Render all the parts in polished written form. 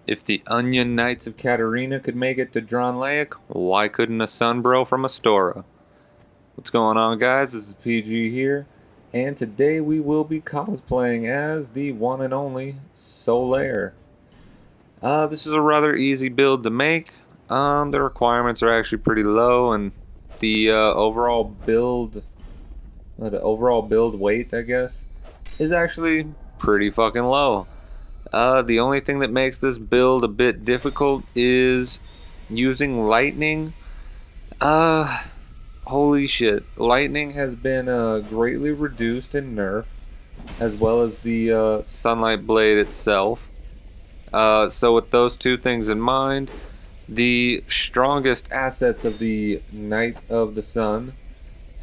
If the Onion Knights of Katarina could make it to Drawn Lake, why couldn't a Sunbro from Astora? What's going on, guys? This is PG here, and today we will be cosplaying as the one and only Solaire. This is a rather easy build to make. The requirements are actually pretty low, and the overall build weight, I guess, is actually pretty fucking low. The only thing that makes this build a bit difficult is using lightning. Holy shit. Lightning has been greatly reduced in nerf, as well as the sunlight blade itself. So with those two things in mind, the strongest assets of the Knight of the Sun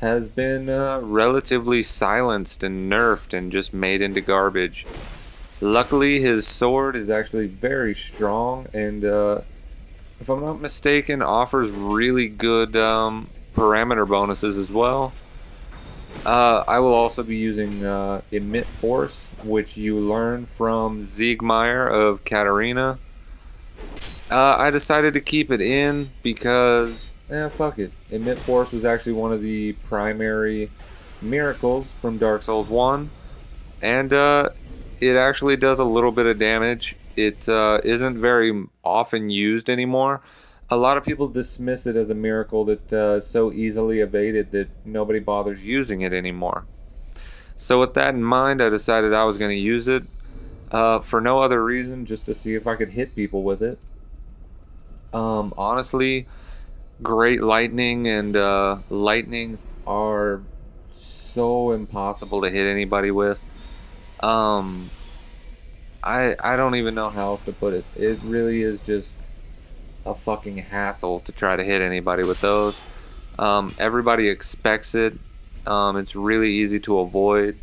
has been relatively silenced and nerfed and just made into garbage. Luckily, his sword is actually very strong and, if I'm not mistaken, offers really good parameter bonuses as well. I will also be using Emit Force, which you learn from Siegmeyer of Katarina. I decided to keep it in because, fuck it. Emit Force was actually one of the primary miracles from Dark Souls 1, and it actually does a little bit of damage. It isn't very often used anymore. A lot of people dismiss it as a miracle that so easily evaded that nobody bothers using it anymore. So with that in mind, I decided I was going to use it for no other reason, just to see if I could hit people with it. Honestly, great lightning and lightning are so impossible to hit anybody with. I don't even know how else to put it. It really is just a fucking hassle to try to hit anybody with those. Everybody expects it. It's really easy to avoid.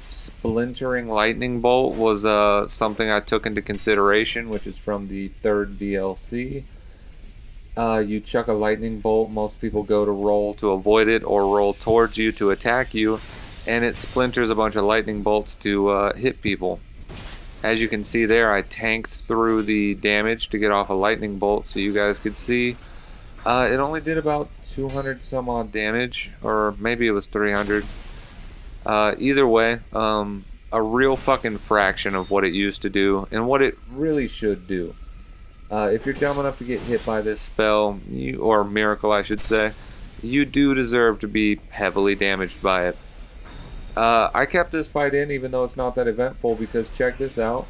Splintering lightning bolt was something I took into consideration, which is from the third DLC. You chuck a lightning bolt, most people go to roll to avoid it or roll towards you to attack you, and it splinters a bunch of lightning bolts to hit people. As you can see there, I tanked through the damage to get off a lightning bolt so you guys could see. It only did about 200 some odd damage, or maybe it was 300. Either way, a real fucking fraction of what it used to do and what it really should do. If you're dumb enough to get hit by this spell, or miracle I should say, you do deserve to be heavily damaged by it. I kept this fight in even though it's not that eventful, because check this out.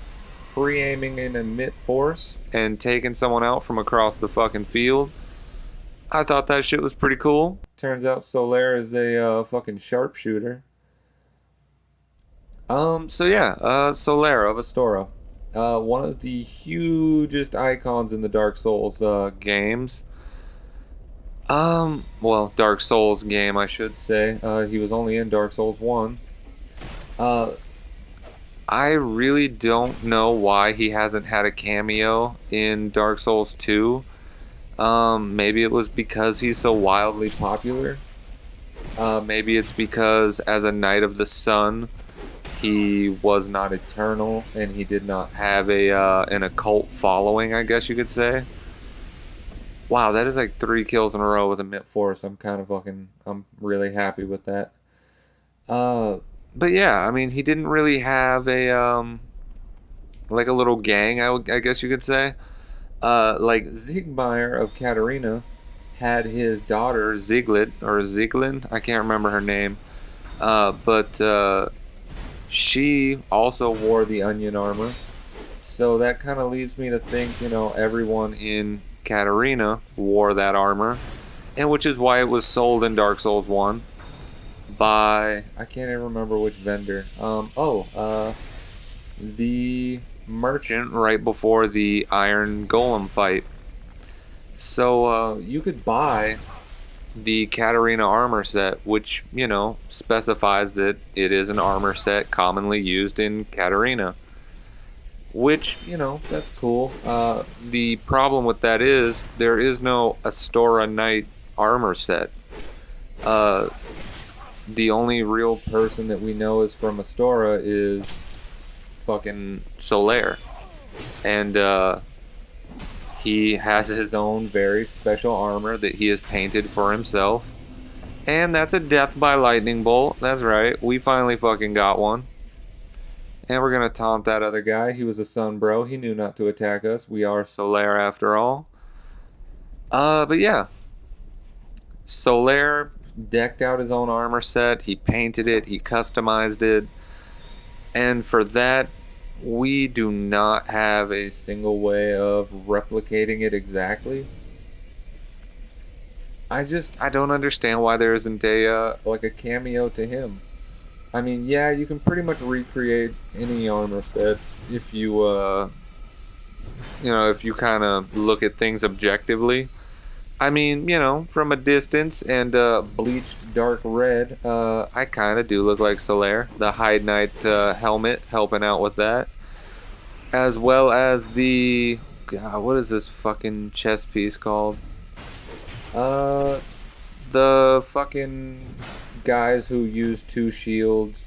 Free aiming in Emit Force and taking someone out from across the fucking field. I thought that shit was pretty cool. Turns out Solaire is a fucking sharpshooter. So yeah, Solaire of Astora. One of the hugest icons in the Dark Souls games. Well, Dark Souls game, I should say. He was only in Dark Souls 1. I really don't know why he hasn't had a cameo in Dark Souls 2. Maybe it was because he's so wildly popular. Maybe it's because as a Knight of the Sun, he was not eternal and he did not have an occult following, I guess you could say. Wow, that is like 3 kills in a row with a Emit Force. I'm really happy with that. But yeah, I mean, he didn't really have like a little gang, I guess you could say. Like Siegmeyer of Katarina had his daughter Zieglet, or Zieglin, I can't remember her name. But she also wore the onion armor. So that kind of leads me to think, everyone in Katarina wore that armor, and which is why it was sold in Dark Souls 1 by, I can't even remember which vendor. The merchant right before the Iron Golem fight. So you could buy the Katarina armor set, which, specifies that it is an armor set commonly used in Katarina. Which, that's cool. The problem with that is there is no Astora Knight armor set. The only real person that we know is from Astora is fucking Solaire. and he has his own very special armor that he has painted for himself. And that's a death by lightning bolt. That's right. We finally fucking got one. And we're gonna taunt that other guy. He was a sun bro. He knew not to attack us. We are Solaire after all. But yeah. Solaire decked out his own armor set. He painted it. He customized it. And for that, we do not have a single way of replicating it exactly. I don't understand why there isn't a like a cameo to him. I mean, yeah, you can pretty much recreate any armor set if you if you kind of look at things objectively. I mean, from a distance and bleached dark red, I kind of do look like Solaire. The Hide Knight helmet helping out with that. As well as the... God, what is this fucking chest piece called? The fucking guys who use two shields.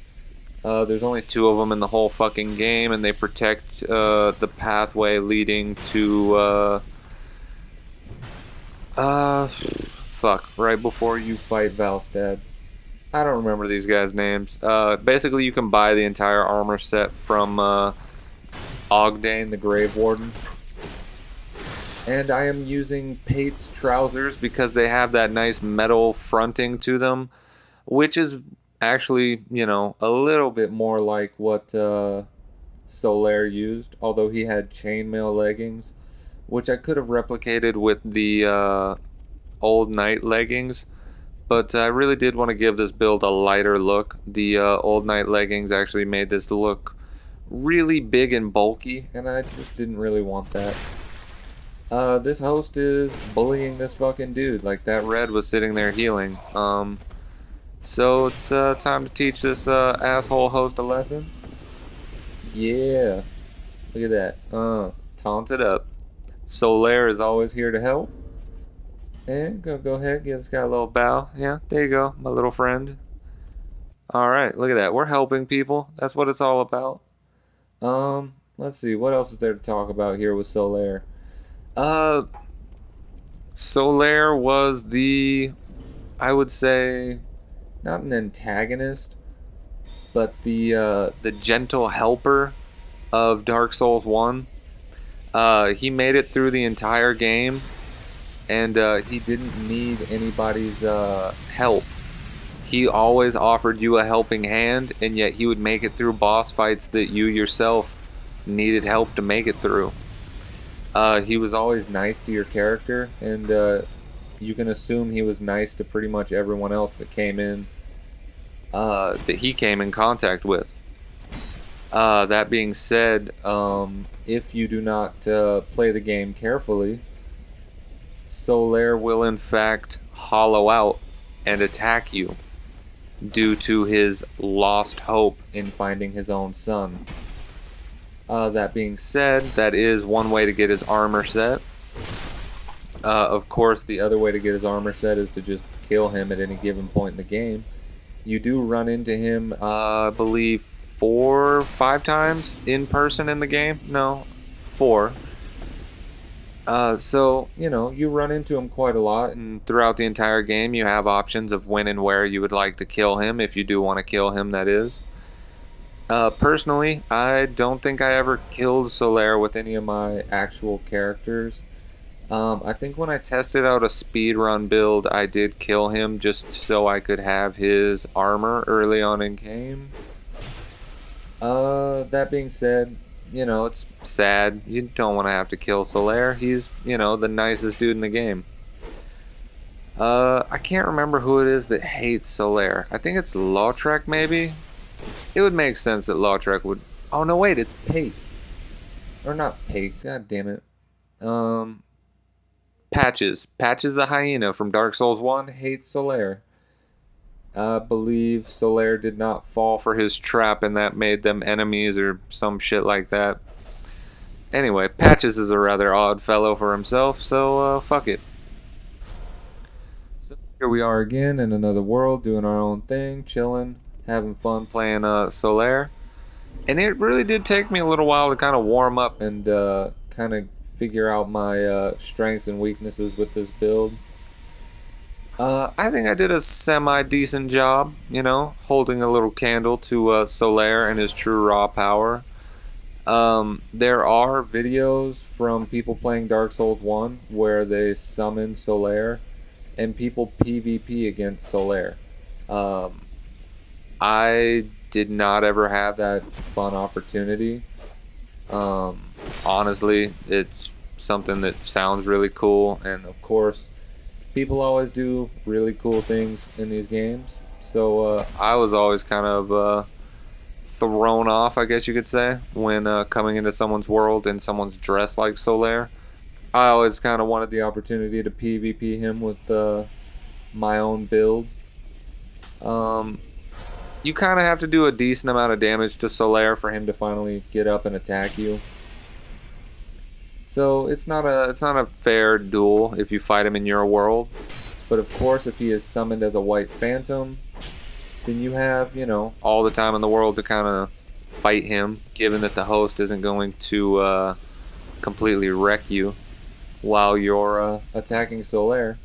There's only two of them in the whole fucking game, and they protect the pathway leading to fuck, right before you fight Valstad. I don't remember these guys' names. Basically, you can buy the entire armor set from Ogdane, the Grave Warden. And I am using Pate's trousers because they have that nice metal fronting to them, which is actually, a little bit more like what Solaire used, although he had chainmail leggings, which I could have replicated with the old Knight leggings, but I really did want to give this build a lighter look. The old Knight leggings actually made this look really big and bulky, and I just didn't really want that. This host is bullying this fucking dude. Like, that red was sitting there healing. So it's time to teach this asshole host a lesson. Yeah. Look at that. Taunt it up. Solaire is always here to help. And go ahead, give this guy a little bow. Yeah, there you go, my little friend. Alright, look at that. We're helping people. That's what it's all about. Let's see. What else is there to talk about here with Solaire? Solaire was I would say, not an antagonist, but the gentle helper of Dark Souls 1. He made it through the entire game, and he didn't need anybody's help. He always offered you a helping hand, and yet he would make it through boss fights that you yourself needed help to make it through. He was always nice to your character, and you can assume he was nice to pretty much everyone else that came in, that he came in contact with. That being said, if you do not play the game carefully, Solaire will in fact hollow out and attack you due to his lost hope in finding his own son. That being said, that is one way to get his armor set. Of course, the other way to get his armor set is to just kill him at any given point in the game. You do run into him, I believe, 4 or 5 times in person in the game. No, 4. So, you run into him quite a lot, and throughout the entire game you have options of when and where you would like to kill him, if you do want to kill him, that is. Personally, I don't think I ever killed Solaire with any of my actual characters. I think when I tested out a speedrun build, I did kill him just so I could have his armor early on in game. That being said, it's sad. You don't want to have to kill Solaire. He's, the nicest dude in the game. I can't remember who it is that hates Solaire. I think it's Lautrec, maybe? It would make sense that Lautrec would... Oh, no, wait, it's Pate. Or not Pate, god damn it. Patches. Patches the hyena from Dark Souls 1 hates Solaire. I believe Solaire did not fall for his trap and that made them enemies or some shit like that. Anyway, Patches is a rather odd fellow for himself, so fuck it. So here we are again in another world, doing our own thing, chilling, having fun playing Solaire. And it really did take me a little while to kind of warm up and kind of figure out my strengths and weaknesses with this build. I think I did a semi-decent job, you know, holding a little candle to Solaire and his true raw power. There are videos from people playing Dark Souls 1 where they summon Solaire and people PvP against Solaire. Um, I did not ever have that fun opportunity. Um, Honestly, it's something that sounds really cool, and of course, people always do really cool things in these games. So I was always kind of thrown off, I guess you could say, when coming into someone's world and someone's dressed like Solaire. I always kind of wanted the opportunity to PvP him with my own build. Um, you kind of have to do a decent amount of damage to Solaire for him to finally get up and attack you. So it's not a fair duel if you fight him in your world. But of course, if he is summoned as a white phantom, then you have, you know, all the time in the world to kind of fight him, given that the host isn't going to completely wreck you while you're attacking Solaire.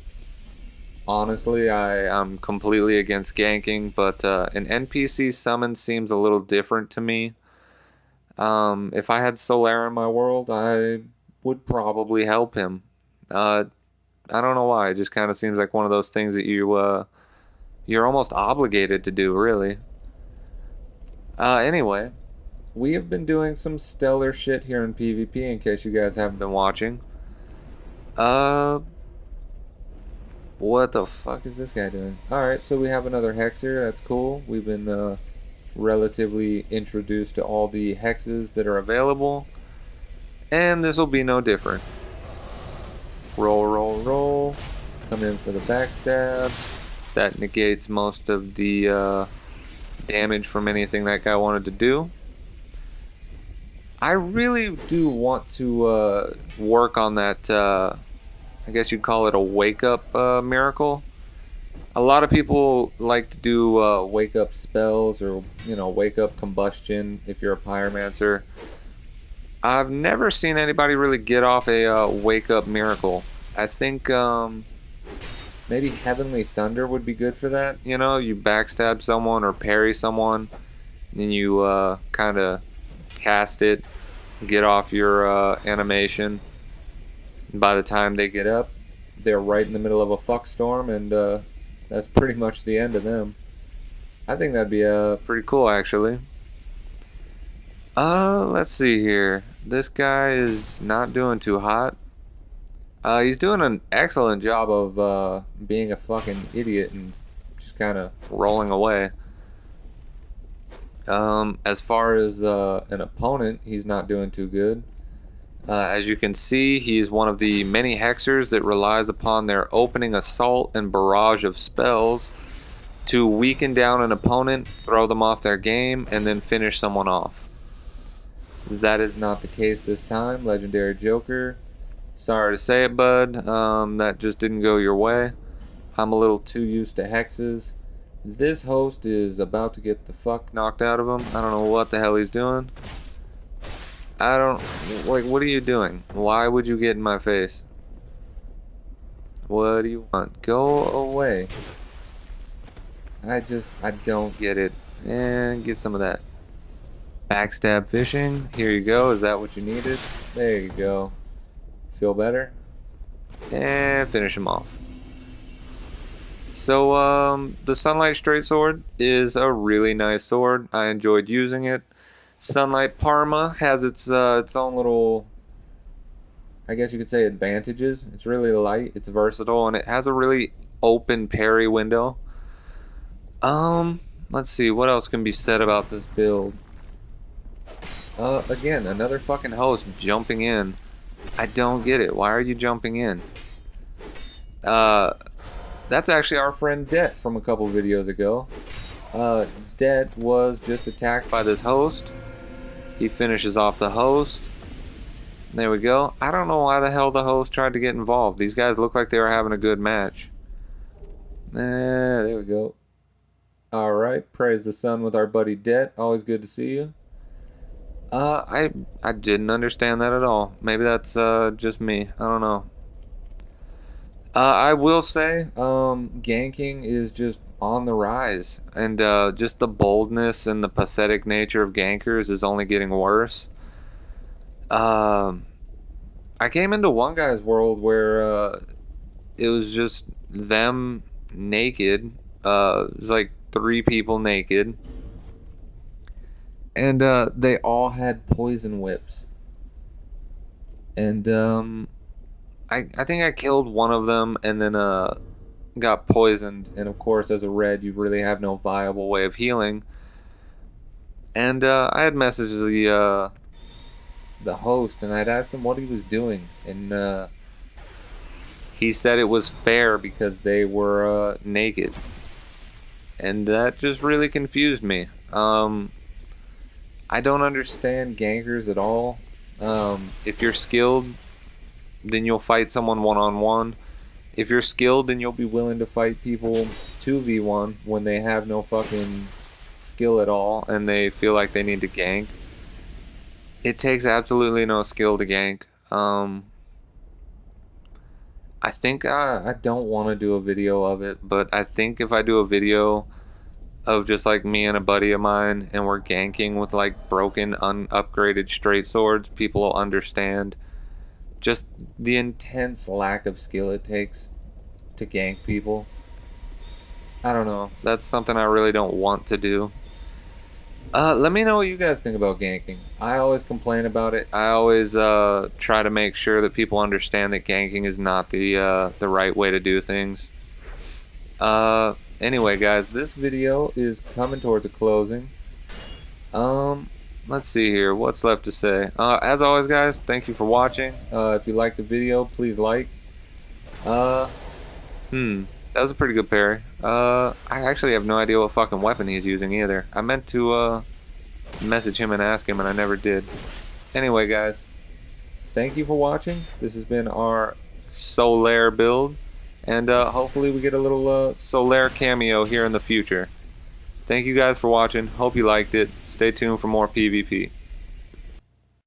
Honestly, I'm completely against ganking, but an NPC summon seems a little different to me. If I had Solaire in my world, I would probably help him. Uh, I don't know why. It just kind of seems like one of those things that you're almost obligated to do, really. Anyway, we have been doing some stellar shit here in PvP in case you guys haven't been watching. Uh, what the fuck is this guy doing? Alright, so we have another hexer. That's cool. We've been relatively introduced to all the hexes that are available. And this will be no different. Roll, roll, roll. Come in for the backstab. That negates most of the damage from anything that guy wanted to do. I really do want to work on that, I guess you'd call it a wake-up miracle. A lot of people like to do wake-up spells or, you know, wake-up combustion if you're a pyromancer. I've never seen anybody really get off a wake-up miracle. I think maybe Heavenly Thunder would be good for that. You know, you backstab someone or parry someone, then you kind of cast it, get off your animation. By the time they get up, they're right in the middle of a fuck storm, and that's pretty much the end of them. I think that'd be pretty cool, actually. Let's see here. This guy is not doing too hot. He's doing an excellent job of being a fucking idiot and just kind of rolling away. As far as an opponent, he's not doing too good. As you can see, he's one of the many hexers that relies upon their opening assault and barrage of spells to weaken down an opponent, throw them off their game, and then finish someone off. That is not the case this time, Legendary Joker. Sorry to say it, bud. That just didn't go your way. I'm a little too used to hexes. This host is about to get the fuck knocked out of him. I don't know what the hell he's doing. I don't... Like, what are you doing? Why would you get in my face? What do you want? Go away. I don't get it. And get some of that. Backstab fishing. Here you go. Is that what you needed? There you go. Feel better? And finish him off. So, the Sunlight Straight Sword is a really nice sword. I enjoyed using it. Sunlight Parma has its own little, I guess you could say, advantages. It's really light, it's versatile, and it has a really open parry window. Let's see, what else can be said about this build? Again, another fucking host jumping in. I don't get it. Why are you jumping in? That's actually our friend Det from a couple videos ago. Det was just attacked by this host. He finishes off the host. There we go. I don't know why the hell the host tried to get involved. These guys look like they were having a good match. There we go. Alright, praise the sun with our buddy Det. Always good to see you. I didn't understand that at all. Maybe that's just me. I don't know. I will say, ganking is just on the rise, and just the boldness and the pathetic nature of gankers is only getting worse. Um, I came into one guy's world where it was just them naked. It was like three people naked, and they all had poison whips. And I think I killed one of them, and then got poisoned. And of course, as a red, you really have no viable way of healing. And I had messaged the host, and I'd asked him what he was doing, and he said it was fair because they were naked, and that just really confused me. I don't understand gankers at all. If you're skilled, then you'll fight someone one on one. If you're skilled, then you'll be willing to fight people 2v1 when they have no fucking skill at all and they feel like they need to gank. It takes absolutely no skill to gank. I think I don't want to do a video of it, but I think if I do a video of just like me and a buddy of mine and we're ganking with like broken, unupgraded straight swords, people will understand just the intense lack of skill it takes to gank people. I don't know. That's something I really don't want to do. Let me know what you guys think about ganking. I always complain about it. I always try to make sure that people understand that ganking is not the right way to do things. Anyway, guys, this video is coming towards a closing. Let's see here. What's left to say? As always, guys, thank you for watching. If you liked the video, please like. That was a pretty good parry. I actually have no idea what fucking weapon he's using either. I meant to message him and ask him, and I never did. Anyway, guys, thank you for watching. This has been our Solaire build, and hopefully we get a little Solaire cameo here in the future. Thank you guys for watching. Hope you liked it. Stay tuned for more PvP.